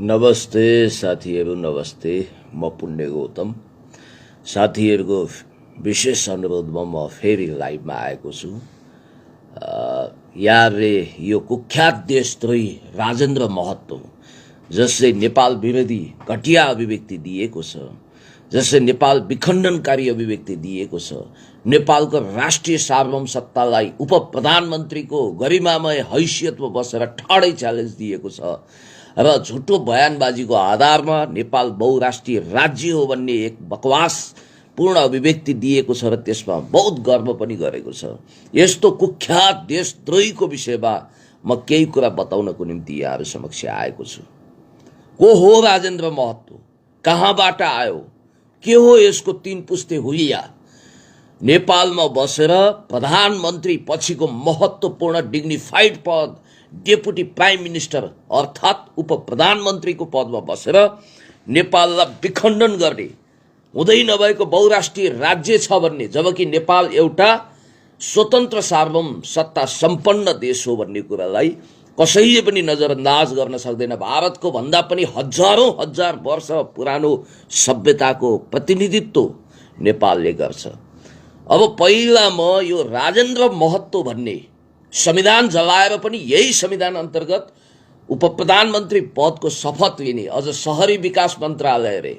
नमस्ते साथीहरू, नमस्ते। म पुण्य गौतम। साथीहरूको विशेष अनुरोधमा म फेरि लाइभमा आएको छु। यारले यो कुख्यात देशद्रोही राजेन्द्र महतो, जसले नेपाल विरोधी घटिया अभिव्यक्ति दिएको छ, जसले नेपाल विखण्डनकारी अभिव्यक्ति दिएको छ, नेपालको राष्ट्रिय सार्वभौम सत्तालाई उप प्रधानमन्त्रीको गरिमामय हैसियतमा बसेर ठाडै च्यालेन्ज दिएको छ र झुटो बयानबाजीको आधारमा नेपाल बहुराष्ट्रिय राज्य हो भन्ने एक बकवास पूर्ण अभिव्यक्ति दिएको छ र त्यसमा बहुत गर्व पनि गरेको छ। यस्तो कुख्यात देशद्रोहीको विषयमा म केही कुरा बताउनको निम्ति यहाँहरू समक्ष आएको छु। को हो राजेन्द्र महतो? कहाँबाट आयो? के हो यसको तीन पुस्ते हुलिया? नेपालमा बसेर प्रधानमन्त्री पछिको महत्त्वपूर्ण डिग्निफाइड पद डेपुटी प्राइम मिनिस्टर अर्थात् उप प्रधानमन्त्रीको पदमा बसेर नेपाललाई विखण्डन गर्ने, हुँदै नभएको बहुराष्ट्रिय राज्य छ भन्ने, जबकि नेपाल एउटा स्वतन्त्र सार्वभौम सत्ता सम्पन्न देश हो भन्ने कुरालाई कसैले पनि नजरअन्दाज गर्न सक्दैन। भारतको भन्दा पनि हजारौं हजार वर्ष पुरानो सभ्यताको प्रतिनिधित्व नेपालले गर्छ। अब पहिला म यो राजेन्द्र महतो भन्ने संविधान जलाएर पनि यही संविधान अन्तर्गत उप प्रधानमन्त्री पदको शपथ लिने, अझ शहरी विकास मन्त्रालय रे।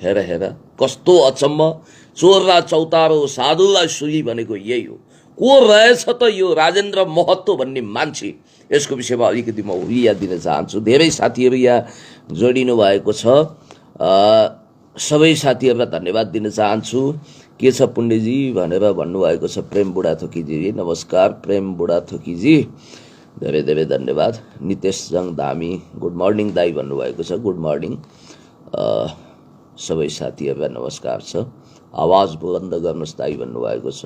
हेर हेर कस्तो अचम्म! चोरलाई चौतारो, साधुलाई सुली भनेको यही हो। को रहेछ त यो राजेन्द्र महतो भन्ने मान्छे? यसको विषयमा अलिकति म हुलिया दिन चाहन्छु। धेरै साथीहरू यहाँ जोडिनु भएको छ। सबै साथीहरूलाई धन्यवाद दिन चाहन्छु। के छ पुण्यजी भनेर भन्नुभएको छ प्रेम बुढाथोकीजी। नमस्कार प्रेम बुढाथोकीजी, धेरै धेरै धन्यवाद। नितेश जङ धामी गुड मर्निङ दाई भन्नुभएको छ। गुड मर्निङ सबै साथीहरूलाई नमस्कार छ। आवाज बुलन्द गर्नुहोस् दाई भन्नुभएको छ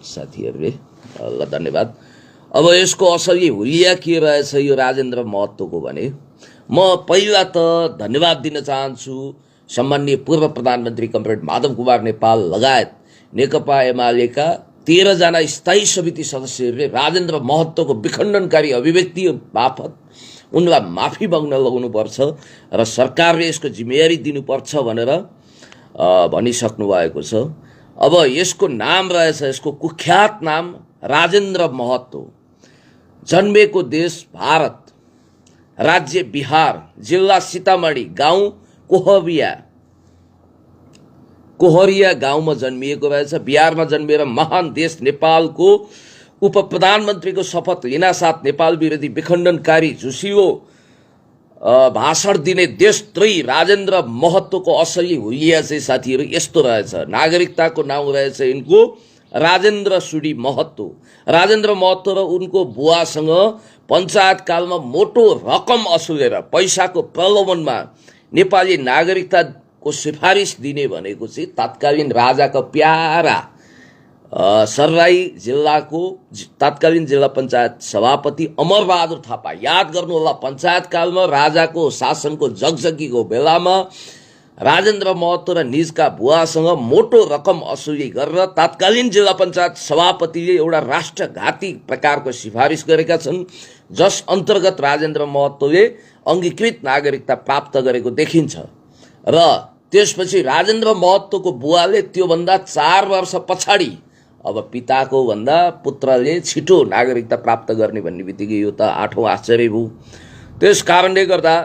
साथीहरूले, ल धन्यवाद। अब यसको असली हुलिया के रहेछ यो राजेन्द्र महतोको भने म पहिला त धन्यवाद दिन चाहन्छु सम्माननीय पूर्व प्रधानमन्त्री कमरेड माधव कुमार नेपाल लगायत नेकपा एमालेका 13 जना स्थायी समिति सदस्यहरूले राजेन्द्र महतोको विखण्डनकारी अभिव्यक्ति बापत उनलाई माफी माग्न लगाउनुपर्छ र सरकारले यसको जिम्मेवारी दिनुपर्छ भनेर भनिसक्नु भएको छ। अब यसको नाम रहेछ, यसको कुख्यात नाम राजेन्द्र महतो। जन्मेको देश भारत, राज्य बिहार, जिल्ला सीतामढी, गाउँ कोहरिया गाउँमा जन्मिएको रहेछ। बिहारमा जन्मेर महान देश नेपालको उप प्रधानमन्त्रीको शपथ लिनासाथ नेपाल विरोधी विखण्डनकारी झुसिलो भाषण दिने देशद्रोही राजेन्द्र महतोको असली हुलिया चाहिँ साथीहरू यस्तो रहेछ। नागरिकताको नाउँ रहेछ यिनको राजेन्द्र सुडी महतो। राजेन्द्र महतो र उनको बुवासँग पञ्चायत कालमा मोटो रकम असुलेर पैसाको प्रलोभनमा नेपाली नागरिकताको सिफारिस दिने भनेको चाहिँ तत्कालीन राजाका प्यारा सर्लाही जिल्लाको तत्कालीन जिल्ला पञ्चायत सभापति अमरबहादुर थापा। याद गर्नुहोला, पञ्चायत कालमा राजाको शासनको जगजगीको बेलामा राजेन्द्र महतो र निजका बुवासँग मोटो रकम असुली गरेर तत्कालीन जिल्ला पञ्चायत सभापतिले एउटा राष्ट्रघाती प्रकारको सिफारिस गरेका छन्, जस अन्तर्गत राजेन्द्र महतोले अङ्गीकृत नागरिकता प्राप्त गरेको देखिन्छ। र त्यसपछि राजेन्द्र महतोको बुवाले त्योभन्दा 4 वर्ष पछाडि अब पिताको भन्दा पुत्रले छिटो नागरिकता प्राप्त गर्ने भन्ने बित्तिकै यो त 8औं आश्चर्य भयो। त्यस कारणले गर्दा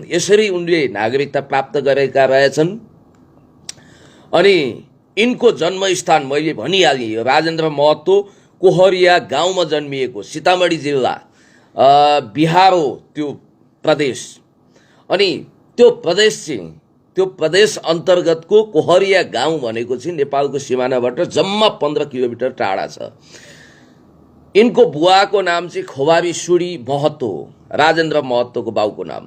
यसरी उनले नागरिकता प्राप्त गरेका रहेछन्। अनि यिनको जन्मस्थान मैले भनिहालेँ, यो राजेन्द्र महतो कोहरिया गाउँमा जन्मिएको, सीतामढी जिल्ला बिहार हो त्यो प्रदेश। अनि त्यो प्रदेश अन्तर्गतको कोहरिया गाउँ भनेको चाहिँ नेपालको सिमानाबाट जम्मा 15 किलोमिटर टाढा छ। यिनको बुवाको नाम चाहिँ खोबारी सुडी महतो, राजेन्द्र महतोको बाउको नाम।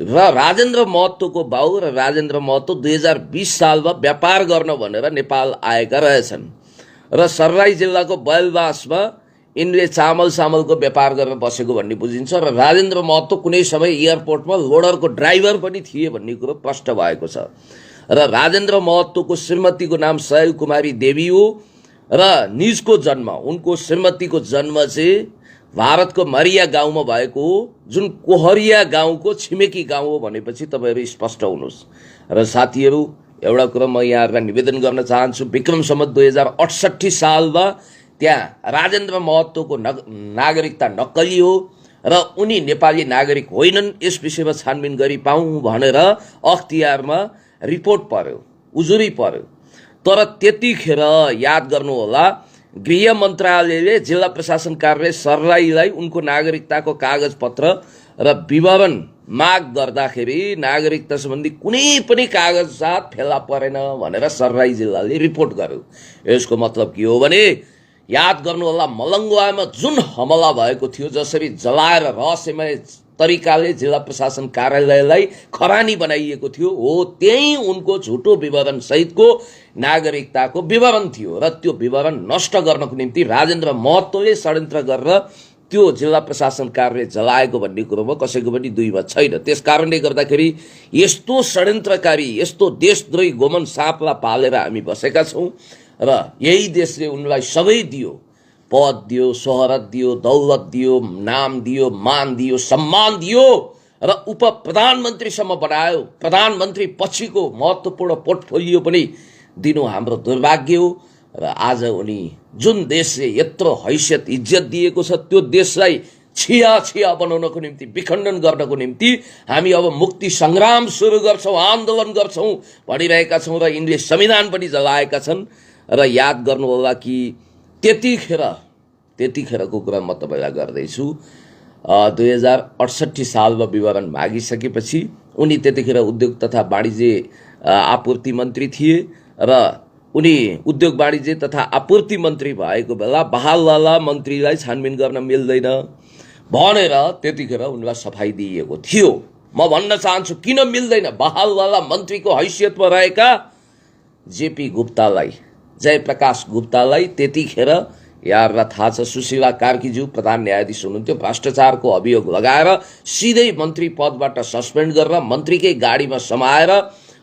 र राजेन्द्र महतोको बाउ र राजेन्द्र महतो 2020 सालमा व्यापार गर्न भनेर नेपाल आएका रहेछन् र सर्लाही जिल्लाको बैलबासमा यिनले चामलको व्यापार गरेर बसेको भन्ने बुझिन्छ। र राजेन्द्र महतो कुनै समय एयरपोर्टमा लोडरको ड्राइभर पनि थिए भन्ने कुरो प्रष्ट भएको छ। र राजेन्द्र महतोको श्रीमतीको नाम सयल कुमारी देवी हो र निजको जन्म, उनको श्रीमतीको जन्म चाहिँ भारतको मरिया गाउँमा भएको जुन कोहरिया गाउँको छिमेकी गाउँ हो भनेपछि तपाईँहरू स्पष्ट हुनुहोस्। र साथीहरू, एउटा कुरा म यहाँहरूलाई निवेदन गर्न चाहन्छु, विक्रम सम्वत 2068 सालमा त्यहाँ राजेन्द्र महतोको नागरिकता नक्कली हो र उनी नेपाली नागरिक होइनन्, यस विषयमा छानबिन गरी पाऊँ भनेर अख्तियारमा रिपोर्ट पर्यो, उजुरी पर्यो। तर त्यतिखेर याद गर्नुहोला, गृह मन्त्रालयले जिल्ला प्रशासन कार्यालय सर्लाहीलाई उनको नागरिकताको कागजपत्र र विवरण माग गर्दाखेरि नागरिकता सम्बन्धी कुनै पनि कागजात फेला परेन भनेर सर्लाही जिल्लाले रिपोर्ट गर्यो। यसको मतलब के हो भने, याद गर्नुहोला, मलङ्गवामा जुन हमला भएको थियो, जसरी जलाएर रहस्यमय तरिकाले जिल्ला प्रशासन कार्यालयलाई खरानी बनाइएको थियो, हो त्यही उनको झुटो विवरण सहितको नागरिकताको विवरण थियो। र त्यो विवरण नष्ट गर्नको निम्ति राजेन्द्र महतोले षड्यन्त्र गरेर त्यो जिल्ला प्रशासन कार्यालय जलाएको भन्ने कुरोमा कसैको पनि दुई मत छैन। त्यस कारणले गर्दाखेरि यस्तो षड्यन्त्रकारी, यस्तो देशद्रोही गोमन साँपलाई पालेर हामी बसेका छौँ र यही देशले उनलाई सबै दियो, पद दियो, शोहरत दियो, दौलत दियो, नाम दियो, मान दियो, सम्मान दियो र उप प्रधानमन्त्रीसम्म बनायो। प्रधानमन्त्री पछिको महत्त्वपूर्ण पोर्टफोलियो पनि दिनु हाम्रो दुर्भाग्य हो। र आज उनी जुन देशले यत्रो हैसियत इज्जत दिएको छ, त्यो देशलाई छिया छिया बनाउनको निम्ति, विखण्डन गर्नको निम्ति हामी अब मुक्ति सङ्ग्राम सुरु गर्छौँ, आन्दोलन गर्छौँ भनिरहेका छौँ र यिनले संविधान पनि जलाएका छन्। र याद गर्नुहोला कि त्यतिखेरको कुरा म तपाईँलाई गर्दैछु। 2068 सालमा विवरण मागिसकेपछि उनी त्यतिखेर उद्योग तथा वाणिज्य आपूर्ति मन्त्री थिए र उनी उद्योग वाणिज्य तथा आपूर्ति मन्त्री भएको बेला बहालवाला मन्त्रीलाई छानबिन गर्न मिल्दैन भनेर त्यतिखेर उनलाई सफाई दिइएको थियो। म भन्न चाहन्छु, किन मिल्दैन? बहालवाला मन्त्रीको हैसियतमा रहेका जेपी गुप्तालाई, जयप्रकाश गुप्तालाई त्यतिखेर यहाँहरूलाई थाहा छ, सुशीला कार्कीज्यू प्रधान न्यायाधीश हुनुहुन्थ्यो, भ्रष्टाचारको अभियोग लगाएर सिधै मन्त्री पदबाट सस्पेन्ड गरेर मन्त्रीकै गाडीमा समाएर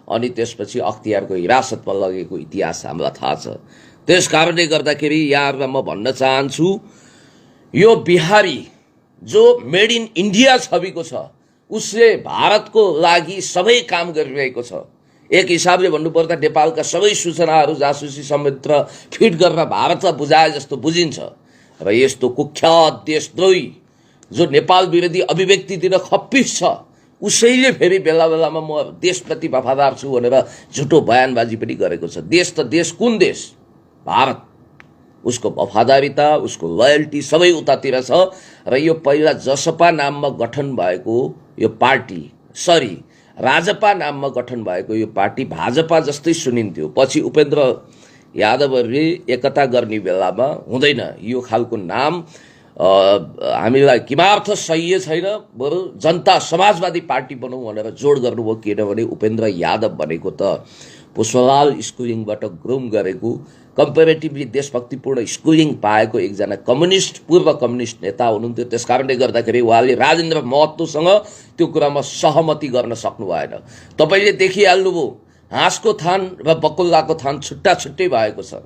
अनि त्यसपछि अख्तियारको हिरासतमा लगेको इतिहास हामीलाई थाहा छ। त्यस कारणले गर्दाखेरि यहाँहरूलाई म भन्न चाहन्छु, यो बिहारी जो मेड इन इन्डिया छविको छ, उसले भारतको लागि सबै काम गरिरहेको छ। एक हिसाबले भन्नुपर्दा नेपालका सबै सूचनाहरू जासुसी संयन्त्र फिट गरेर भारतलाई बुझाए जस्तो बुझिन्छ। र यस्तो कुख्यात देशद्रोही जो नेपाल विरोधी अभिव्यक्तितिर खप्पिस छ, उसैले फेरि बेला बेलामा म देशप्रति वफादार छु भनेर झुटो बयानबाजी पनि गरेको छ। देश त देश, कुन देश? भारत। उसको वफादारिता, उसको लोयल्टी सबै उतातिर छ। र यो पहिला जसपा नाममा गठन भएको यो पार्टी, राजपा नाममा गठन भएको यो पार्टी भाजपा जस्तै सुनिन्थ्यो। पछि उपेन्द्र यादवहरूले एकता गर्ने बेलामा हुँदैन, यो खालको नाम हामीलाई किमार्थ सही छैन, बरु जनता समाजवादी पार्टी बनाउँ भनेर जोड गर्नुभयो। किनभने उपेन्द्र यादव भनेको त पुष्पलाल स्कुलिङबाट ग्रुम गरेको, कम्पेरेटिभली देशभक्तिपूर्ण स्कुलिङ पाएको एकजना पूर्व कम्युनिस्ट नेता हुनुहुन्थ्यो। त्यस कारणले गर्दाखेरि उहाँले राजेन्द्र महतोसँग त्यो कुरामा सहमति गर्न सक्नु भएन। तपाईँले देखिहाल्नुभयो, हाँसको थान र बकुल्लाको थान छुट्टा छुट्टै भएको छ।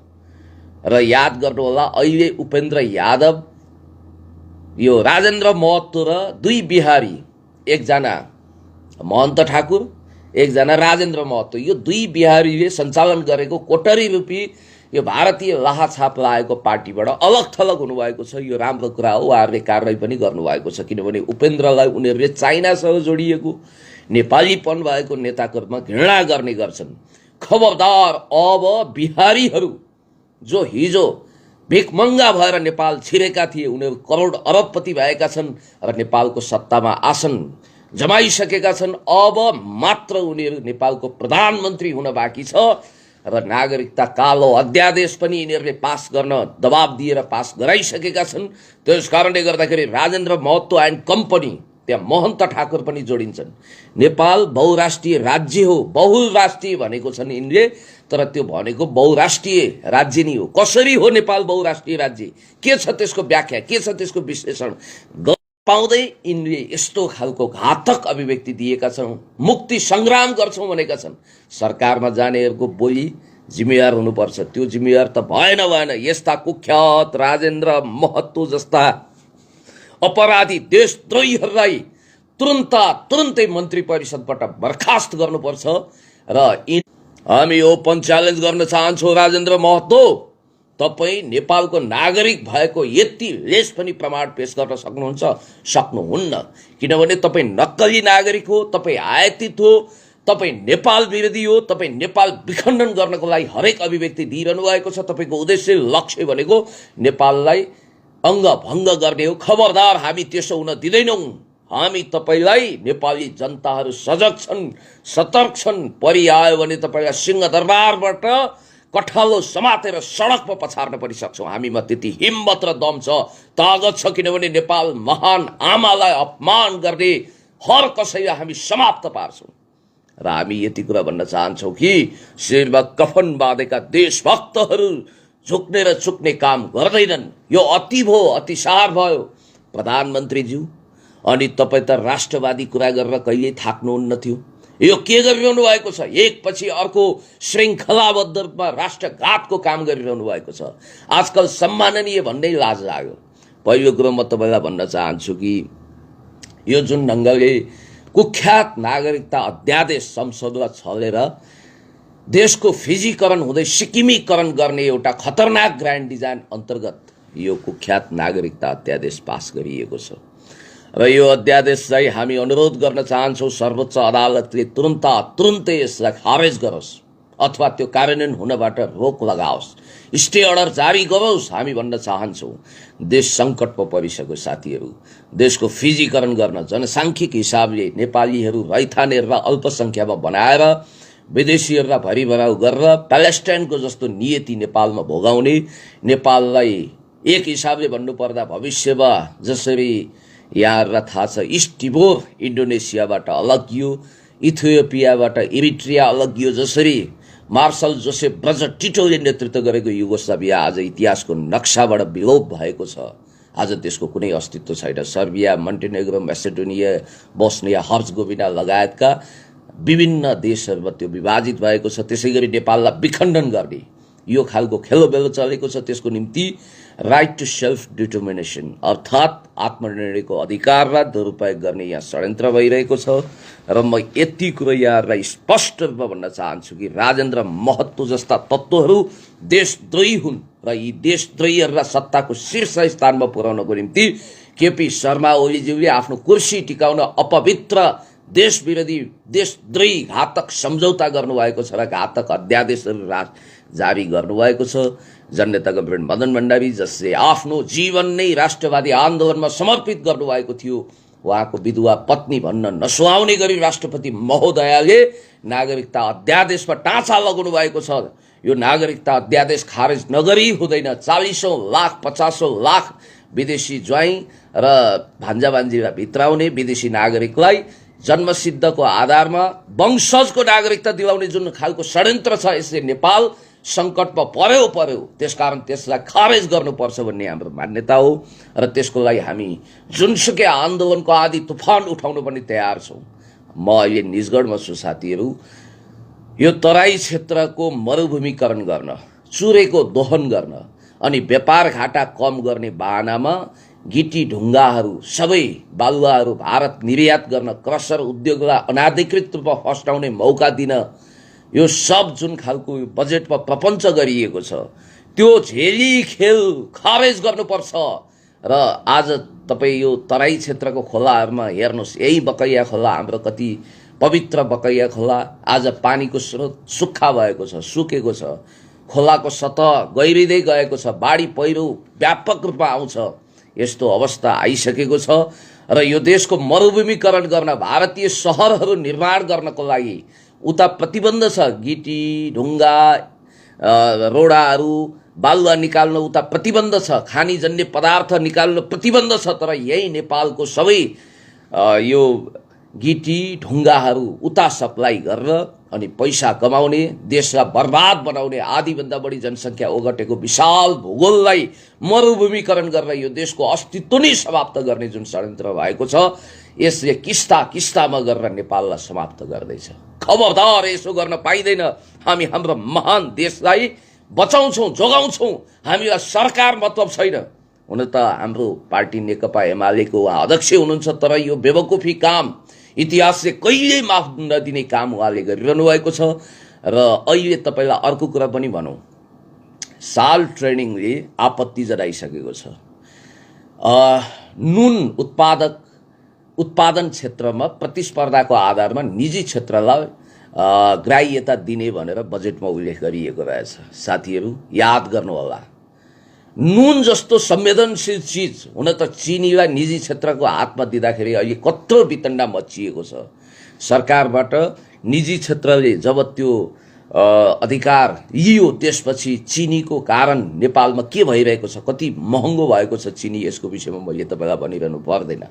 र याद गर्नुहोला, अहिले उपेन्द्र यादव, यो राजेन्द्र महतो र दुई बिहारी, एकजना महन्त ठाकुर, एकजना राजेन्द्र महतो, यो दुई बिहारीले सञ्चालन गरेको कोटरी रूपी यो भारतीय लाहाछाप लागेको पार्टीबाट अलग थलग हुनुभएको छ। यो राम्रो कुरा हो, उहाँहरूले कारवाही पनि गर्नुभएको छ। किनभने उपेन्द्रलाई उनीहरूले चाइनासँग जोडिएको नेपालीपन भएको नेताकर्मा घृणा गर्ने गर्छन्। खबरदार, अब बिहारीहरू जो हिजो भिखमङ्गा भएर नेपाल छिरेका थिए, उनीहरू करोड अरबपति भएका छन् र नेपालको सत्तामा आसन जमाइसकेका छन्। अब मात्र उनीहरू नेपालको प्रधानमन्त्री हुन बाँकी छ र नागरिकता कालो अध्यादेश पनि यिनीहरूले पास गर्न दबाब दिएर पास गराइसकेका छन्। त्यस कारणले गर्दाखेरि राजेन्द्र महतो एन्ड कम्पनी, त्यहाँ महन्त ठाकुर पनि जोडिन्छन्। नेपाल बहुराष्ट्रिय राज्य हो, बहुराष्ट्रिय भनेको छन् यिनले, तर त्यो भनेको बहुराष्ट्रिय राज्य नै हो। कसरी हो नेपाल बहुराष्ट्रिय राज्य? के छ त्यसको व्याख्या, के छ त्यसको विश्लेषण पाउँदै यिनले यस्तो खालको घातक अभिव्यक्ति दिएका छन्। मुक्ति सङ्ग्राम गर्छौँ भनेका छन्। सरकारमा जानेहरूको बोली जिम्मेवार हुनुपर्छ, त्यो जिम्मेवार त भएन। यस्ता कुख्यात राजेन्द्र महतो जस्ता अपराधी देशद्रोहीहरूलाई तुरुन्तै मन्त्री परिषदबाट बर्खास्त गर्नुपर्छ र हामी ओपन च्यालेन्ज गर्न चाहन्छौँ राजेन्द्र महतो, तपाईँ नेपालको नागरिक भएको यति लेस पनि प्रमाण पेश गर्न सक्नुहुन्छ? सक्नुहुन्न, किनभने तपाईँ नक्कली नागरिक हो, तपाईँ आयातित हो, तपाईँ नेपाल विरोधी हो, तपाईँ नेपाल विखण्डन गर्नको लागि हरेक अभिव्यक्ति दिइरहनु भएको छ। तपाईँको उद्देश्य लक्ष्य भनेको नेपाललाई अङ्गभङ्ग गर्ने हो। खबरदार, हामी त्यसो हुन दिँदैनौँ। हामी तपाईँलाई, नेपाली जनताहरू सजग छन्, सतर्क छन्। परि आयो भने तपाईँलाई सिंहदरबारबाट कठालो समातेर सडकमा पछार्न पनि सक्छौँ। हामीमा त्यति हिम्मत र दम छ, तागत छ, किनभने नेपाल महान आमालाई अपमान गर्ने हर कसैलाई हामी समाप्त पार्छौँ। र हामी यति कुरा भन्न चाहन्छौँ कि शिरमा कफन बाँधेका देशभक्तहरू झुक्ने र चुक्ने काम गर्दैनन्। यो अति भयो, अतिसार भयो प्रधानमन्त्रीज्यू। अनि तपाईँ त राष्ट्रवादी कुरा गरेर कहिल्यै थाक्नुहुन्न थियो। यो के गरिरहनु भएको छ? एकपछि अर्को श्रृङ्खलाबद्ध रूपमा राष्ट्रघातको काम गरिरहनु भएको छ। आजकल सम्माननीय भन्दै लाज लाग्यो। पहिलो कुरो म तपाईँलाई भन्न चाहन्छु कि यो जुन ढङ्गले कुख्यात नागरिकता अध्यादेश संसदलाई छलेर देशको फिजीकरण हुँदै सिक्किमीकरण गर्ने एउटा खतरनाक ग्रान्ड डिजाइन अन्तर्गत यो कुख्यात नागरिकता अध्यादेश पास गरिएको छ। र यो अध्यादेशलाई हामी अनुरोध गर्न चाहन्छौँ सर्वोच्च अदालतले तुरुन्तै यसलाई खारेज गरोस् अथवा त्यो कार्यान्वयन हुनबाट रोक लगाओस्, स्टे अर्डर जारी गरोस्। हामी भन्न चाहन्छौँ देश सङ्कटमा परिसक्यो साथीहरू। देशको फिजीकरण गर्न जनसाङ्ख्यिक हिसाबले नेपालीहरू रैथानेर र अल्पसङ्ख्यामा बनाएर विदेशीहरूलाई भरिभराउ गरेर प्यालेस्टाइनको जस्तो नियति नेपालमा भोगाउने, नेपाललाई एक हिसाबले भन्नुपर्दा भविष्यमा जसरी यहाँहरूलाई थाहा छ इस्ट टिमोर इन्डोनेसियाबाट अलगियो, इथियोपियाबाट इरिट्रिया अलगियो, जसरी मार्शल जोसेफ ब्रज टिटोले नेतृत्व गरेको युगोस्लाभिया आज इतिहासको नक्साबाट विलोप भएको छ। आज त्यसको कुनै अस्तित्व छैन। सर्बिया, मन्टेनेग्रो, मेसेडोनिया, बोस्निया हर्जगोभिना लगायतका विभिन्न देशहरूमा त्यो विभाजित भएको छ। त्यसै गरी नेपाललाई विखण्डन गर्ने यो खालको खेलोबेलो चलेको छ। त्यसको निम्ति राइट टु सेल्फ डिटर्मिनेसन अर्थात् आत्मनिर्णयको अधिकारलाई दुरुपयोग गर्ने यहाँ षड्यन्त्र भइरहेको छ। र म यति कुरो यहाँहरूलाई स्पष्ट रूपमा भन्न चाहन्छु कि राजेन्द्र महतो जस्ता तत्त्वहरू देशद्रोही हुन् र यी देशद्रोहीहरूलाई सत्ताको शीर्ष स्थानमा पुर्याउनको निम्ति केपी शर्मा ओलीज्यूले आफ्नो कुर्सी टिकाउन अपवित्र देश विरोधी देशद्रोही घातक सम्झौता गर्नुभएको छ र घातक अध्यादेशहरू जारी गर्नुभएको छ। जननेता गभर्नमेन्ट मदन भण्डारी जसले आफ्नो जीवन नै राष्ट्रवादी आन्दोलनमा समर्पित गर्नुभएको थियो, उहाँको विधवा पत्नी भन्न नसुहाउने गरी राष्ट्रपति महोदयले नागरिकता अध्यादेशमा टाँचा लगाउनु भएको छ। यो नागरिकता अध्यादेश खारेज नगरी हुँदैन। 40औं लाख 50औं लाख विदेशी ज्वाइँ र भान्जा भान्जीलाई भित्राउने विदेशी नागरिकलाई जन्मसिद्धको आधारमा वंशजको नागरिकता दिलाउने जुन खालको षड्यन्त्र छ, यसले नेपाल सङ्कटमा पर्यो। त्यसकारण त्यसलाई खारेज गर्नुपर्छ भन्ने हाम्रो मान्यता हो र त्यसको लागि हामी जुनसुकै आन्दोलनको आदि तुफान उठाउनु पनि तयार छौँ। म अहिले निजगढमा छु साथीहरू। यो तराई क्षेत्रको मरुभूमिकरण गर्न, चुरेको दोहन गर्न अनि व्यापार घाटा कम गर्ने बहानामा गिटी ढुङ्गाहरू सबै बालुवाहरू भारत निर्यात गर्न क्रसर उद्योगलाई अनाधिकृत रूपमा फस्टाउने मौका दिन यो सब जुन खालको बजेटमा प्रपञ्च गरिएको छ त्यो झेली खेल खारेज गर्नुपर्छ। र आज तपाईँ यो तराई क्षेत्रको खोलाहरूमा हेर्नुहोस्, यही बकैया खोला हाम्रो कति पवित्र बकैया खोला आज पानीको स्रोत सुक्खा भएको छ, सुकेको छ। खोलाको सतह गहिरिँदै गएको छ, बाढी पहिरो व्यापक रूपमा आउँछ। यस्तो अवस्था आइसकेको छ र यो देशको मरुभूमिकरण गर्न, भारतीय सहरहरू निर्माण गर्नको लागि उता प्रतिबन्ध छ। गिटी ढुङ्गा रोडाहरू बालुवा निकाल्न उता प्रतिबन्ध छ, खानीजन्य पदार्थ निकाल्न प्रतिबन्ध छ। तर यही नेपालको सबै यो गिटी ढुङ्गाहरू उता सप्लाई गरेर अनि पैसा कमाउने, देशलाई बर्बाद बनाउने, आधीभन्दा बढी जनसङ्ख्या ओगटेको विशाल भूगोललाई मरुभूमिकरण गरेर यो देशको अस्तित्व नै समाप्त गर्ने जुन षड्यन्त्र भएको छ, यसले किस्तामा गरेर नेपाललाई समाप्त गर्दैछ। खबरदार, यसो गर्न पाइँदैन। हामी हाम्रो महान देशलाई बचाउँछौँ, जोगाउँछौँ। हामीलाई सरकार मतलब छैन, हुन त हाम्रो पार्टी नेकपा एमालेको अध्यक्ष हुनुहुन्छ, तर यो बेवकुफी काम, इतिहासले कहिल्यै माफ नदिने काम उहाँले गरिरहनु भएको छ। र अहिले तपाईँलाई अर्को कुरा पनि भनौँ, साल ट्रेडिङले आपत्ति जनाइसकेको छ। नुन उत्पादन क्षेत्रमा प्रतिस्पर्धाको आधारमा निजी क्षेत्रलाई ग्राह्यता दिने भनेर बजेटमा उल्लेख गरिएको रहेछ। साथीहरू याद गर्नुहोला, नुन जस्तो संवेदनशील चिज हुन त चिनीलाई निजी क्षेत्रको हातमा दिँदाखेरि अहिले कत्रो वितण्डा मचिएको छ। सरकारबाट निजी क्षेत्रले जब त्यो अधिकार लियो त्यसपछि चिनीको कारण नेपालमा के भइरहेको छ, कति महँगो भएको छ चिनी, यसको विषयमा मैले तपाईँलाई भनिरहनु पर्दैन।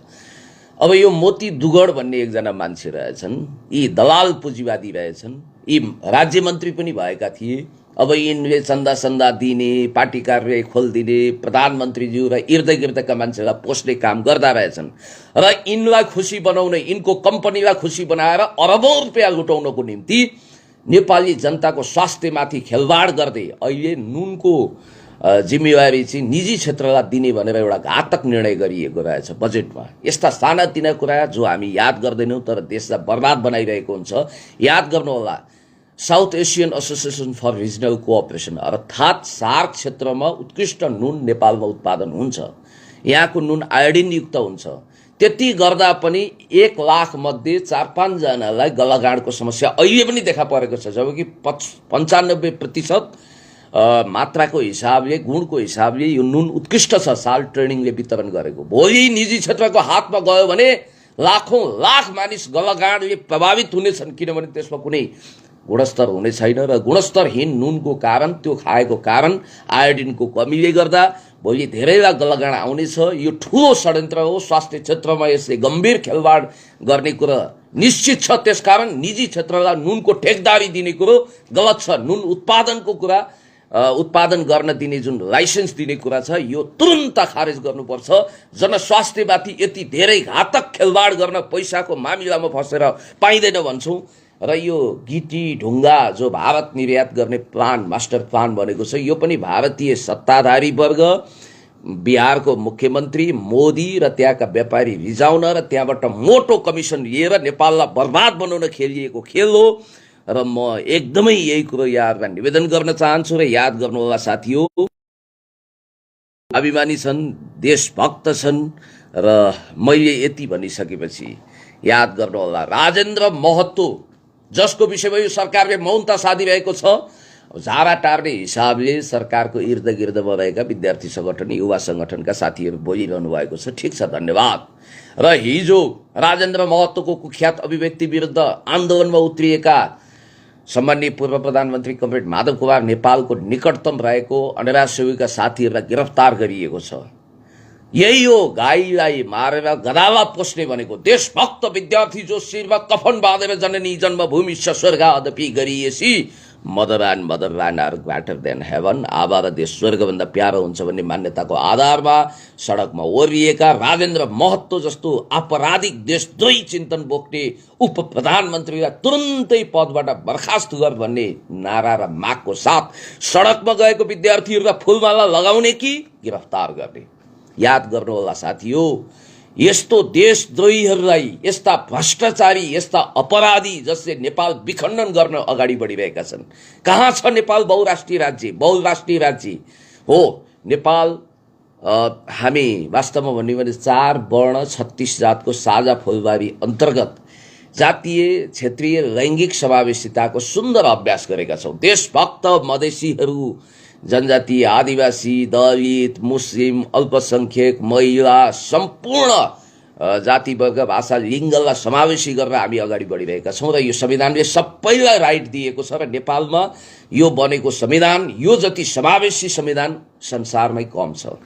अब यो मोती दुगड भन्ने एकजना मान्छे रहेछन्, यी दलाल पुँजीवादी रहेछन्, यी राज्य मन्त्री पनि भएका थिए। अब यिनले चन्दा दिने, पार्टी कार्यालय खोलिदिने, प्रधानमन्त्रीज्यू र इर्दगिर्दका मान्छेलाई पोस्ने काम गर्दा रहेछन्। र यिनलाई खुसी बनाउन, यिनको कम्पनीलाई खुसी बनाएर अरबौं रुपियाँ लुटाउनको निम्ति नेपाली जनताको स्वास्थ्यमाथि खेलवाड गर्दै अहिले नुनको जिम्मेवारी चाहिँ निजी क्षेत्रलाई दिने भनेर एउटा घातक निर्णय गरिएको रहेछ बजेटमा। यस्ता सानातिना कुरा जो हामी याद गर्दैनौँ तर देशलाई बर्बाद बनाइरहेको हुन्छ। याद गर्नुहोला, South Asian association for regional cooperation अर्थात् सार्क क्षेत्रमा उत्कृष्ट नुन नेपालमा उत्पादन हुन्छ। यहाँको नुन आयोडिन युक्त हुन्छ। त्यति गर्दा पनि 1 लाख मध्ये 4-5 जनालाई गलागाडको समस्या अहिले पनि देखा परेको छ, जबकि 95% मात्राको हिसाबले, गुणको हिसाबले यो नुन उत्कृष्ट छ। साल ट्रेडिङले वितरण गरेको भोलि निजी क्षेत्रको हातमा गयो भने लाखौं लाख मानिस गलागाडले प्रभावित हुनेछन्, किनभने त्यसमा कुनै गुणस्तर हुने छैन। र गुणस्तरहीन नुनको कारण, त्यो खाएको कारण आयोडिनको कमीले गर्दा भोलि धेरैलाई गलागाड आउनेछ। यो ठुलो षड्यन्त्र हो। स्वास्थ्य क्षेत्रमा यसले गम्भीर खेलवाड गर्ने कुरा निश्चित छ। त्यसकारण निजी क्षेत्रलाई नुनको ठेकदारी दिने कुरो गलत छ। नुन उत्पादनको कुरा, उत्पादन गर्न दिने जुन लाइसेन्स दिने कुरा छ, यो तुरुन्त खारेज गर्नुपर्छ। जनस्वास्थ्यमाथि यति धेरै घातक खेलवाड गर्न पैसाको मामिलामा फसेर पाइँदैन भन्छौँ। र यो गिटी ढुङ्गा जो भारत निर्यात गर्ने प्लान, मास्टर प्लान बनेको छ, यो पनि भारतीय सत्ताधारी वर्ग, बिहारको मुख्यमन्त्री मोदी र त्यहाँका व्यापारी रिजाउन र त्यहाँबाट मोटो कमिसन लिएर नेपाललाई बर्बाद बनाउन खेलिएको खेल हो। र म एकदमै यही कुरो यहाँहरूलाई निवेदन गर्न चाहन्छु। र याद गर्नुहोला साथीहो, अभिमानी छन्, देशभक्त छन्। र मैले यति भनिसकेपछि याद गर्नुहोला, राजेन्द्र महतो जसको विषयमा यो सरकारले मौनता साधिरहेको छ, झारा टार्ने हिसाबले सरकारको इर्दगिर्दमा रहेका विद्यार्थी सङ्गठन, युवा सङ्गठनका साथीहरू बोलिरहनु भएको छ। ठिक छ, धन्यवाद। र हिजो राजेन्द्र महतोको कुख्यात अभिव्यक्ति विरुद्ध आन्दोलनमा उत्रिएका सम्माननीय पूर्व प्रधानमन्त्री कमरेड माधव कुमार नेपालको निकटतम रहेको अनिराज सेवीका साथीहरूलाई गिरफ्तार गरिएको छ। यही हो गाईलाई मारेर गदाला पोस्ने भनेको। देशभक्त विद्यार्थी जो शिरमा कफन बाँधेर जननी जन्मभूमि स्वर्ग अदपि गरिएसी mother land are greater than heaven, आबा र देश स्वर्गभन्दा प्यारो हुन्छ भन्ने मान्यताको आधारमा सडकमा ओर्लिएका राजेन्द्र महतो जस्तो आपराधिक देशद्रोही चिन्तन बोक्ने उप प्रधानमन्त्रीलाई तुरुन्तै पदबाट बर्खास्त गर भन्ने नारा र मागको साथ सडकमा गएको विद्यार्थीहरूलाई फुलमाला लगाउने कि गिरफ्तार गर्ने। याद गर्नुहोला साथीहो, यस्तो देशद्रोहीहरूलाई, यस्ता भ्रष्टाचारी, यस्ता अपराधी जसले नेपाल विखण्डन गर्न अगाडि बढिरहेका छन्। कहाँ छ नेपाल बहुराष्ट्रिय राज्य हो। नेपाल हामी वास्तवमा भन्ने भने 4 वर्ण 36 जातको साझा फौजदारी अन्तर्गत जातीय क्षेत्रीय लैङ्गिक समावेशिताको सुन्दर अभ्यास गरेका छौँ। देशभक्त मधेसीहरू, जनजाति, आदिवासी, दलित, मुस्लिम, अल्पसङ्ख्यक, महिला, सम्पूर्ण जाति वर्ग, भाषा, लिङ्गलाई समावेशी गरेर हामी अगाडि बढिरहेका छौँ। र यो संविधानले सबैलाई राइट दिएको छ। र नेपालमा यो बनेको संविधान, यो जति समावेशी संविधान संसारमै कम छ।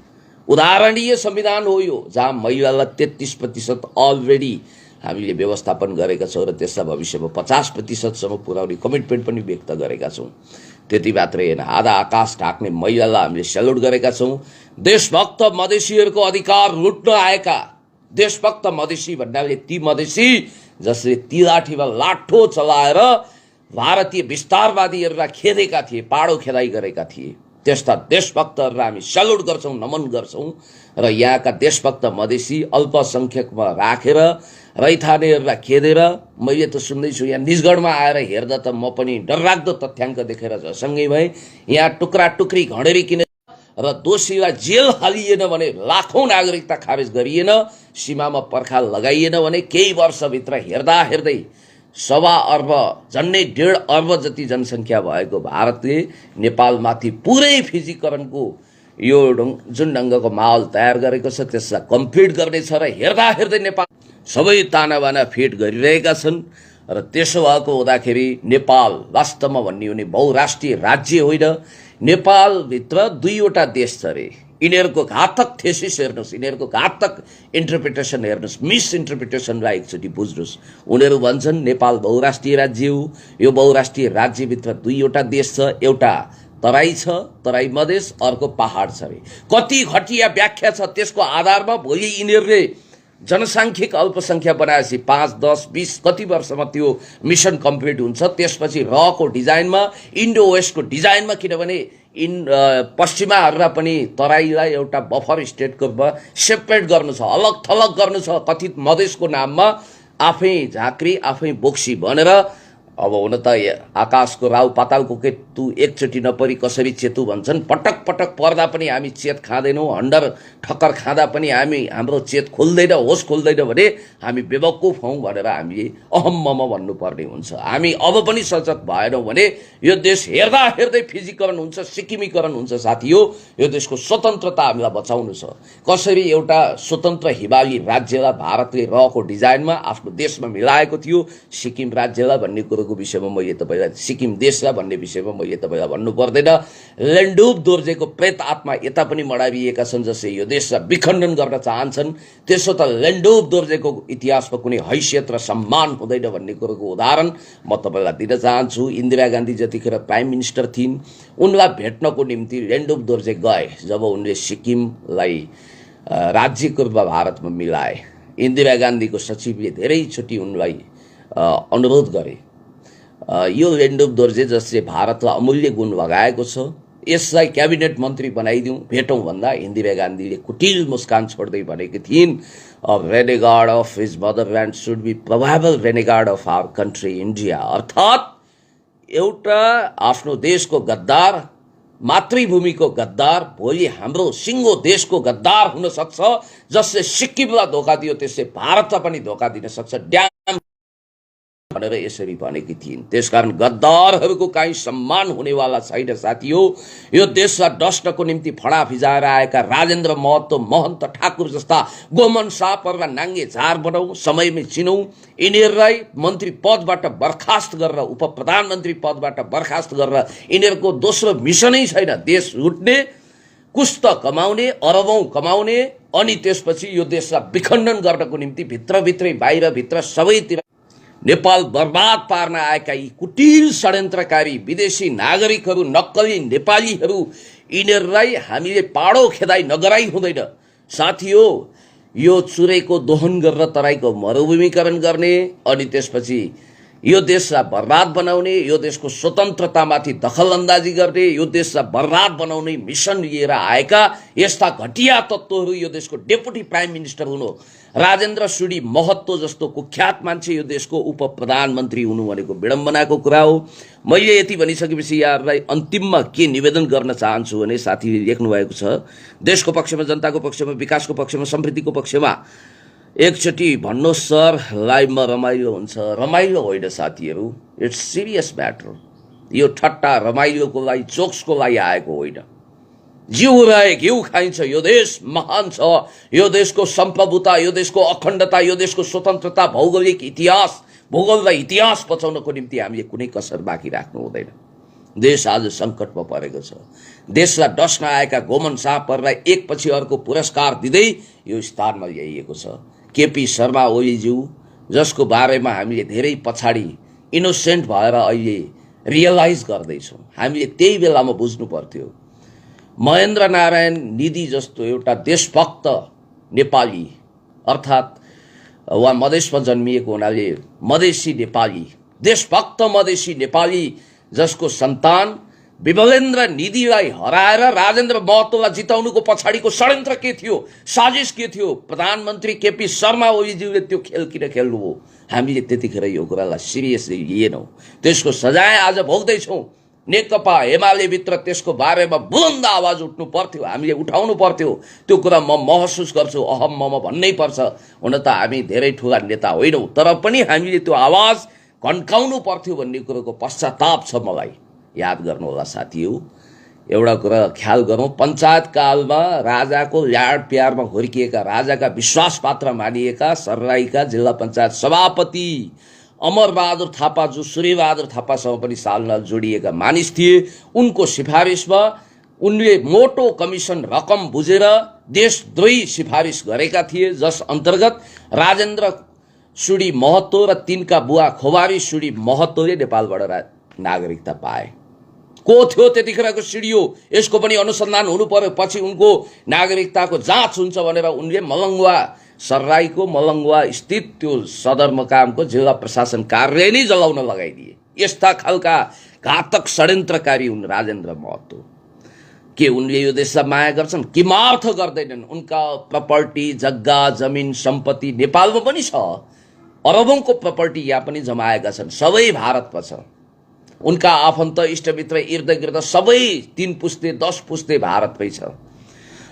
उदाहरणीय संविधान हो यो, जहाँ महिलालाई 33% अलरेडी हामीले व्यवस्थापन गरेका छौँ र त्यसलाई भविष्यमा 50%सम्म पुर्याउने कमिटमेन्ट पनि व्यक्त गरेका छौँ। त्यति मात्रै होइन, आधा आकाश ढाक्ने महिलालाई हामीले सेल्युट गरेका छौँ। देशभक्त मधेसीहरूको अधिकार लुट्न आएका देशभक्त मधेसी भन्नाले ती मधेसी जसले तिलाठीमा लाठो चलाएर भारतीय विस्तारवादीहरूलाई खेदेका थिए, पाडो खेदाई गरेका थिए। त्यस्ता देशभक्तहरूलाई हामी सल्युट गर्छौँ, नमन गर्छौँ र यहाँका देशभक्त मधेसी अल्पसङ्ख्यकमा राखेर रैथानेहरूलाई खेदेर मैले त सुन्दैछु यहाँ निजगढमा आएर हेर्दा त म पनि डरलाग्दो तथ्याङ्क देखेर झसङ्गै भएँ। यहाँ टुक्रा टुक्री घडेरी किनेर र दोषीलाई जेल हालिएन भने, लाखौं नागरिकता खारेज गरिएन, सीमामा पर्खाल लगाइएन भने केही वर्षभित्र हेर्दा हेर्दै 1.25 अर्ब झन्डै 1.5 अर्ब जति जनसङ्ख्या भएको भारतले नेपालमाथि पुरै फिजीकरणको यो जुन ढङ्गको माहौल तयार गरेको छ त्यसलाई कम्प्लिट गर्नेछ र हेर्दा हेर्दै नेपाल सबै तानाबाना फिट गरिरहेका छन्। र त्यसो भएको हुँदाखेरि नेपाल वास्तवमा भन्ने हो भने बहुराष्ट्रिय राज्य होइन। नेपालभित्र 2वटा देश छ अरे। यिनीहरूको घातक थेसिस हेर्नुहोस्, यिनीहरूको घातक इन्टरप्रिटेसन हेर्नुहोस्, मिस इन्टरप्रिटेसनलाई एकचोटि बुझ्नुहोस्। उनीहरू भन्छन् नेपाल बहुराष्ट्रिय राज्य हो। यो बहुराष्ट्रिय राज्यभित्र 2वटा देश छ, एउटा तराई छ, तराई मधेस, अर्को पहाड छ अरे। कति घटिया व्याख्या छ। त्यसको आधारमा भोलि यिनीहरूले जनसाङ्ख्यिक अल्पसङ्ख्या बनाएपछि 5, 10, 20 कति वर्षमा त्यो मिसन कम्प्लिट हुन्छ। त्यसपछि रको डिजाइनमा, इन्डो वेस्टको डिजाइनमा, किनभने पश्चिमाहरूलाई पनि तराईलाई एउटा बफर स्टेटको रूपमा सेपरेट गर्नु छ, अलग थलग गर्नु छ, कथित मधेसको नाममा आफै झाँक्री आफै बोक्सी भनेर। अब हुन त आकाशको राउ पातालको केतु एकचोटि नपरी कसरी चेतु भन्छन्। पटक पटक पर्दा पनि हामी चेत खाँदैनौँ, हन्डर ठक्कर खाँदा पनि हाम्रो चेत खोल्दैन, होस खोल्दैन भने हामी बेवकुफ हौँ भनेर हामीले अहम्ममा भन्नुपर्ने हुन्छ। हामी अब पनि सचेत भएनौँ भने यो देश हेर्दा हेर्दै फिजीकरण हुन्छ, सिक्किमीकरण हुन्छ। साथी हो, यो देशको स्वतन्त्रता हामीलाई बचाउनु छ। कसरी एउटा स्वतन्त्र हिमाली राज्यलाई भारतले रको डिजाइनमा आफ्नो देशमा मिलाएको थियो, सिक्किम राज्यलाई भन्ने कुरो को विषयमा मैले तपाईलाई, सिक्किम देशलाई भन्ने विषयमा मैले तपाईलाई भन्नु पर्दैन। लेन्डुप दोर्जेको प्रेत आत्मा यता पनि मडारिएका छन् जसले यो देशलाई विखण्डन गर्न चाहन्छन्। त्यसो त लेन्डुप दोर्जेको इतिहासमा कुनै हैसियत र सम्मान हुँदैन भन्ने कुरोको उदाहरण म तपाईलाई दिन चाहन्छु। इन्दिरा गान्धी जतिखेर प्राइम मिनिस्टर थिइन्, उनलाई भेट्नको निम्ति लेन्डुप दोर्जे गए। जब उनले सिक्किमलाई राज्यको रूपमा भारतमा मिलाए, इन्दिरा गान्धीको सचिवले धेरैचोटि उनलाई अनुरोध गरे, यो लेन्डुप दोर्जे जसले भारतलाई अमूल्य गुण लगाएको छ, यसलाई क्याबिनेट मन्त्री बनाइदिउँ, भेटौँ भन्दा इन्दिरा गान्धीले कुटिल मुस्कान छोड्दै भनेकी थिइन्, a renegade of his motherland should be probable renegade of our country India. अर्थात् एउटा आफ्नो देशको गद्दार, मातृभूमिको गद्दार भोलि हाम्रो सिङ्गो देशको गद्दार हुन सक्छ। जसले सिक्किमलाई धोका दियो त्यसले भारतलाई पनि धोका दिन सक्छ, ड्याम भनेर यसरी भनेकी थिइन्। त्यसकारण गद्दारहरूको काहीँ सम्मान हुनेवाला छैन। साथी हो, यो देशलाई डस्नको निम्ति फडा फिजाएर आएका राजेन्द्र महतो, महन्त ठाकुर जस्ता गोमन सापरलाई नाङ्गे झार बनाऊ, समयमै चिनौँ। यिनीहरूलाई मन्त्री पदबाट बर्खास्त गरेर, उप प्रधानमन्त्री पदबाट बर्खास्त गरेर, यिनीहरूको दोस्रो मिसनै छैन देश लुट्ने, कुस्त कमाउने, अरबौं कमाउने, अनि त्यसपछि यो देशलाई विखण्डन गर्नको निम्ति भित्रभित्रै बाहिरभित्र सबैतिर नेपाल बर्बाद पार्न आएका यी कुटिल षड्यन्त्रकारी विदेशी नागरिकहरू, नक्कली नेपालीहरू, यिनीहरूलाई हामीले पाडो खेदाई नगराई हुँदैन। साथी हो, यो चुरेको दोहन गरेर तराईको मरुभूमिकरण गर्ने, अनि त्यसपछि यो देशलाई बर्बाद बनाउने, यो देशको स्वतन्त्रतामाथि दखलअन्दाजी गर्ने, यो देशलाई बर्बाद बनाउने मिसन लिएर आएका यस्ता घटिया तत्त्वहरू यो देशको डेपुटी प्राइम मिनिस्टर हुनु, राजेन्द्र सुडी महतो जस्तो कुख्यात मान्छे यो देशको उप प्रधानमन्त्री हुनु भनेको विडम्बनाको कुरा हो। मैले यति भनिसकेपछि यहाँहरूलाई अन्तिममा के निवेदन गर्न चाहन्छु भने, साथीले लेख्नु भएको छ, देशको पक्षमा, जनताको पक्षमा, विकासको पक्षमा, समृद्धिको पक्षमा एकचोटि भन्नुहोस् सर, लाइभमा रमाइलो हुन्छ। रमाइलो होइन साथीहरू, इट्स सिरियस म्याटर। यो ठट्टा रमाइलोको लागि, जोक्सको लागि आएको होइन। जिउ रहे घिउ खाइन्छ। यो देश महान छ। यो देशको सम्प्रभुता, यो देशको अखण्डता, यो देशको स्वतन्त्रता, भौगोलिक इतिहास, भूगोल र इतिहास बचाउनको निम्ति हामीले कुनै कसर बाँकी राख्नु हुँदैन। देश आज सङ्कटमा परेको छ। देशलाई डस्न आएका गोमन सापरलाई एकपछि अर्को पुरस्कार दिँदै यो स्थानमा ल्याइएको छ। केपी शर्मा ओलीज्यू, जसको बारेमा हामीले धेरै पछाडि इनोसेन्ट भएर अहिले रियलाइज गर्दैछौँ, हामीले त्यही बेलामा बुझ्नु पर्थ्यो। महेन्द्र नारायण निधि जस्तो एउटा देशभक्त नेपाली, अर्थात् उहाँ मधेसमा जन्मिएको हुनाले मधेसी नेपाली, देशभक्त मधेसी नेपाली, जसको सन्तान विमलेन्द्र निधिलाई हराएर राजेन्द्र महतोलाई जिताउनुको पछाडिको षड्यन्त्र के थियो, साजिस के थियो? प्रधानमन्त्री केपी शर्मा ओलीज्यूले त्यो खेल किन खेल्नु हो? हामीले त्यतिखेर यो कुरालाई सिरियसली लिएनौँ। त्यसको सजाय आज भोग्दैछौँ। नेकपा एमालेभित्र त्यसको बारेमा बुलन्द आवाज उठ्नु पर्थ्यो, हामीले उठाउनु पर्थ्यो। त्यो कुरा म महसुस गर्छु, अहम मम भन्नै पर्छ। हुन त हामी धेरै ठुला नेता होइनौँ, तर पनि हामीले त्यो आवाज घन्काउनु पर्थ्यो भन्ने कुरोको पश्चाताप छ मलाई। याद गर्नुहोला साथीहरू, एउटा कुरा ख्याल गरौँ, पञ्चायत कालमा राजाको लाड प्यारमा हुर्किएका, राजाका विश्वासपात्र मानिएका सर्लाहीका जिल्ला पञ्चायत सभापति अमरबहादुर थापा, जो सूर्यबहादुर थापासँग पनि सालनाल जोडिएका मानिस थिए, उनको सिफारिसमा उनले मोटो कमिसन रकम बुझेर देशद्रोही सिफारिस गरेका थिए, जस अन्तर्गत राजेन्द्र सुडी महतो र तिनका बुवा खोबारी सुडी महतोले नेपालबाट नागरिकता पाए। को थियो त्यतिखेरको सिडिओ? यसको पनि अनुसन्धान हुनु पर्यो। पछि उनको नागरिकताको जाँच हुन्छ भनेर उनले मलङ्गवा, सर्लाहीको मलङ्गवा स्थित त्यो सदरमुकामको जिल्ला प्रशासन कार्यालय नै जलाउन लगाइदिए। यस्ता खालका घातक षड्यन्त्रकारी हुन् राजेन्द्र महतो। के उनले यो देशलाई माया गर्छन्? किमार्थ गर्दैनन्? उनका प्रपर्टी, जग्गा, जमिन, सम्पत्ति नेपालमा पनि छ। अरबौंको प्रपर्टी यहाँ पनि जमाएका छन्, सबै भारतमा छ। उनका आफन्त, इष्टमित्र, इर्दगिर्द सबै 3 पुस्ते 10 पुस्ते भारतमै छ।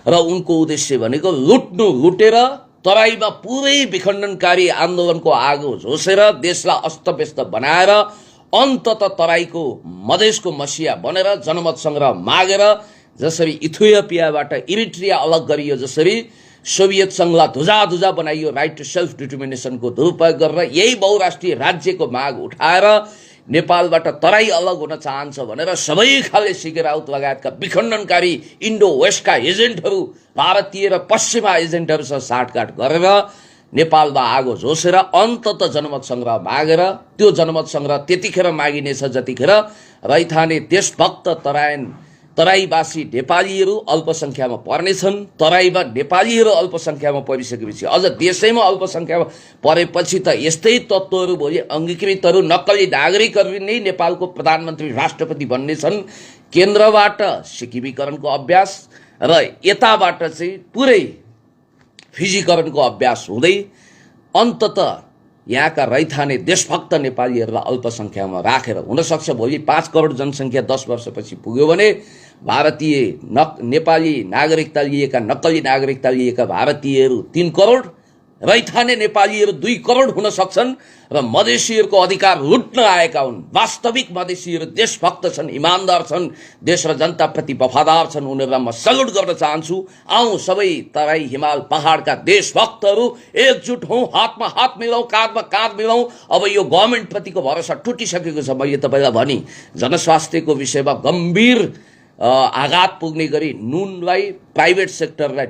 र उनको उद्देश्य भनेको लुट्नु, लुटेर तराईमा पुरै विखण्डनकारी आन्दोलनको आगो झोसेर देशलाई अस्तव्यस्त बनाएर अन्ततः तराईको मधेसको मसिया बनेर जनमत संग्रह मागेर, जसरी इथियोपियाबाट इरिट्रिया अलग गरियो, जसरी सोभियत संघलाई धुजा बनाइयो, राइट टु सेल्फ डिटर्मिनेसनको दुरुपयोग गरेर यही बहुराष्ट्रिय राज्यको माग उठाएर नेपालबाट तराई अलग हुन चाहन्छ भनेर सबै खाले सिके राउत लगायतका विखण्डनकारी इन्डो वेस्टका एजेन्टहरू, भारतीय र पश्चिमा एजेन्टहरूसँग साटगाट गरेर नेपालमा आगो झोसेर अन्ततः जनमत संग्रह मागेर, त्यो जनमत संग्रह त्यतिखेर मागिनेछ जतिखेर रैथाने देशभक्त तराईवासी नेपालीहरू अल्पसङ्ख्यामा पर्नेछन्। तराईमा नेपालीहरू अल्पसङ्ख्यामा परिसकेपछि, अझ देशैमा अल्पसङ्ख्यामा परेपछि त यस्तै तत्त्वहरू भोलि अङ्गीकृतहरू, नक्कली नागरिकहरू नै नेपालको प्रधानमन्त्री, राष्ट्रपति बन्ने छन्। केन्द्रबाट सिक्किमीकरणको अभ्यास र यताबाट चाहिँ पुरै फिजीकरणको अभ्यास हुँदै अन्ततः यहाँका रैथाने देशभक्त नेपालीहरूलाई अल्पसङ्ख्यामा राखेर, हुनसक्छ भोलि 5 करोड जनसङ्ख्या 10 वर्षपछि पुग्यो भने भारतीय नेपाली नागरिकता लिएका, नक्कली नागरिकता लिएका भारतीयहरू 3 करोड, रैथाने नेपालीहरू 2 करोड हुन सक्छन्। र मधेसीहरूको अधिकार लुट्न आएका हुन्। वास्तविक मधेसीहरू देशभक्त छन्, इमान्दार छन्, देश र जनताप्रति वफादार छन्। उनीहरूलाई म सल्युट गर्न चाहन्छु। आउँ सबै तराई हिमाल पहाडका देशभक्तहरू एकजुट हौँ, हातमा हात मिलाउँ, काँधमा काँध मिलाउँ। अब यो गभर्मेन्टप्रतिको भरोसा टुटिसकेको छ। मैले तपाईँलाई भने जनस्वास्थ्यको विषयमा गम्भीर आघात पुग्ने गरी नुनलाई, प्राइभेट सेक्टरलाई,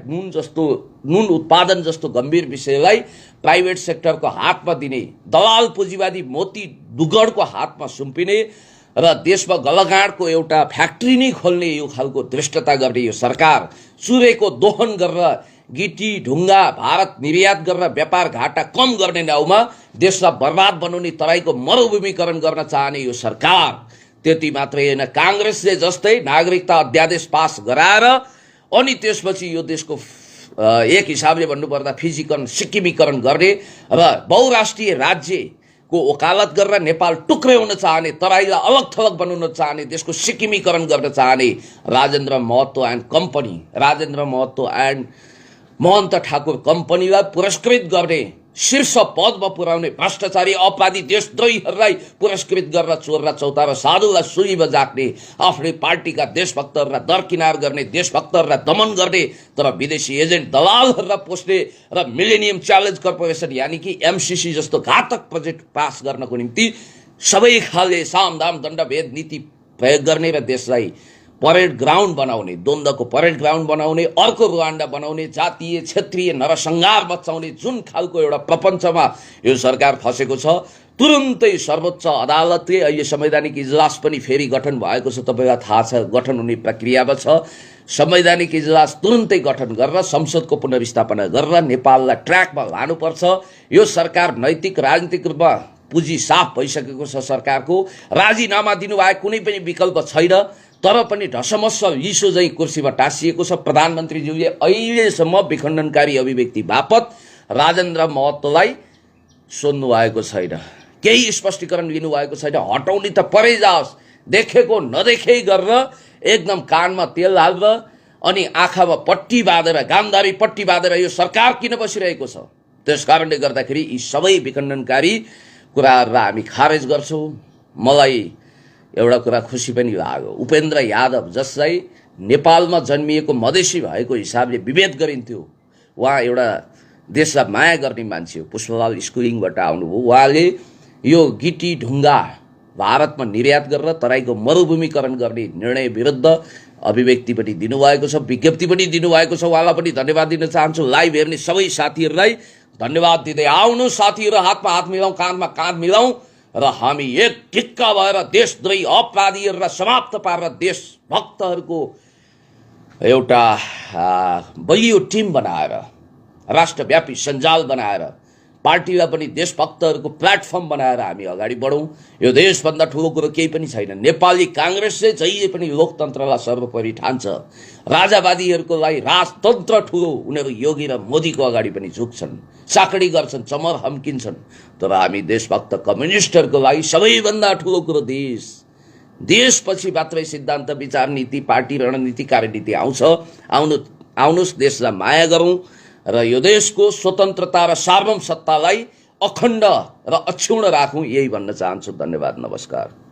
नुन उत्पादन जस्तो गम्भीर विषयलाई प्राइभेट सेक्टरको हातमा दिने, दलाल पुँजीवादी मोती दुगडको हातमा सुम्पिने र देशमा गलगाडको एउटा फ्याक्ट्री नै खोल्ने यो खालको धृष्टता गर्ने यो सरकार चुरेको दोहन गरेर गिटी ढुङ्गा भारत निर्यात गरेर व्यापार घाटा कम गर्ने नाउँमा देशलाई बर्बाद बनाउने, तराईको मरुभूमिकरण गर्न चाहने यो सरकार, त्यति मात्रै होइन, काङ्ग्रेसले जस्तै नागरिकता अध्यादेश पास गराएर अनि त्यसपछि यो देशको एक हिसाबले भन्नुपर्दा फिजीकरण, सिक्किमीकरण गर्ने र बहुराष्ट्रिय राज्यको वकालत गरेर नेपाल टुक्र्याउन चाहने, तराईलाई अलग थलग बनाउन चाहने, देशको सिक्किमीकरण गर्न चाहने Rajendra Mahato and company, Rajendra Mahato and Mahantha Thakur कम्पनीलाई पुरस्कृत गर्ने, शीर्ष पदमा पुर्याउने भ्रष्टाचारी अपराधी देशद्रोहीहरूलाई पुरस्कृत गरेर चोर र चौतारा साधुलाई सुलीमा जाक्ने, आफ्नै पार्टीका देशभक्तहरूलाई दरकिनार गर्ने, देशभक्तहरूलाई दमन गर्ने, तर विदेशी एजेन्ट दलालहरूलाई पोस्ने र मिलेनियम च्यालेन्ज कर्पोरेसन यानि कि एमसिसी जस्तो घातक प्रोजेक्ट पास गर्नको निम्ति सबै खाले सामदाम दण्डभेद नीति प्रयोग गर्ने र देशलाई परेड ग्राउन्ड बनाउने, द्वन्द्वको परेड ग्राउन्ड बनाउने, अर्को रुवान्डा बनाउने, जातीय क्षेत्रीय नरसंहार मचाउने जुन खालको एउटा प्रपञ्चमा यो सरकार फसेको छ, तुरुन्तै सर्वोच्च अदालतले अहिले संवैधानिक इजलास पनि फेरि गठन भएको छ, तपाईँलाई थाहा छ, गठन हुने प्रक्रियामा छ। संवैधानिक इजलास तुरुन्तै गठन गरेर संसदको पुनर्स्थापना गरेर नेपाललाई ट्र्याकमा लानुपर्छ। यो सरकार नैतिक राजनीतिक रूपमा पुँजी साफ भइसकेको छ। सरकारको राजीनामा दिनुभएको कुनै पनि विकल्प छैन। तर पनि ढसमस लिसो चाहिँ कुर्सीमा टाँसिएको छ। प्रधानमन्त्रीज्यूले अहिलेसम्म विखण्डनकारी अभिव्यक्ति बापत राजेन्द्र महतोलाई सोध्नु भएको छैन, केही स्पष्टीकरण लिनुभएको छैन। हटाउने त परै जाओस्, देखेको नदेखे गरेर एकदम कानमा तेल हालेर अनि आँखामा पट्टी बाँधेर, गान्धारी पट्टी बाँधेर यो सरकार किन बसिरहेको छ। त्यस कारणले गर्दाखेरि यी सबै विखण्डनकारी कुराहरूलाई हामी खारेज गर्छौँ। मलाई एउटा कुरा खुसी पनि लाग्यो, उपेन्द्र यादव जसलाई नेपालमा जन्मिएको मधेसी भएको हिसाबले विभेद गरिन्थ्यो, उहाँ एउटा देशलाई माया गर्ने मान्छे हो, पुष्पलाल स्कुलिङबाट आउनुभयो। उहाँले यो गिटी ढुङ्गा भारतमा निर्यात गरेर तराईको मरुभूमिकरण गर्ने निर्णय विरुद्ध अभिव्यक्ति पनि दिनुभएको छ, विज्ञप्ति पनि दिनुभएको छ। उहाँलाई पनि धन्यवाद दिन चाहन्छु। लाइभ हेर्ने सबै साथीहरूलाई धन्यवाद दिँदै आउनु साथीहरू, हातमा हात मिलाउँ, काँधमा काँध मिलाउँ र हामी एक ढिक्का भएर देशद्रोही अपराधीहरूलाई समाप्त पारेर देशभक्तहरूको एउटा बलियो टिम बनाएर, राष्ट्रव्यापी सञ्जाल बनाएर, पार्टीलाई पनि देशभक्तहरूको प्लेटफर्म बनाएर हामी अगाडि बढौँ। यो देशभन्दा ठुलो कुरो केही पनि छैन। नेपाली काङ्ग्रेसले जहिले पनि लोकतन्त्रलाई सर्वोपरि ठान्छ, राजावादीहरूको लागि राजतन्त्र ठुलो। उनीहरू योगी र मोदीको अगाडि पनि झुक्छन्, साकडी गर्छन्, चमर हम्किन्छन्। तर हामी देशभक्त कम्युनिस्टहरूको लागि सबैभन्दा ठुलो कुरो देशपछि मात्रै सिद्धान्त, विचार, नीति, पार्टी, रणनीति, कार्यनीति आउँछ। आउनुहोस्, देशलाई माया गरौँ र यो देशको स्वतन्त्रता र सार्वभौम सत्तालाई अखण्ड र अक्षुण्ण राखौँ, यही भन्न चाहन्छु। धन्यवाद, नमस्कार।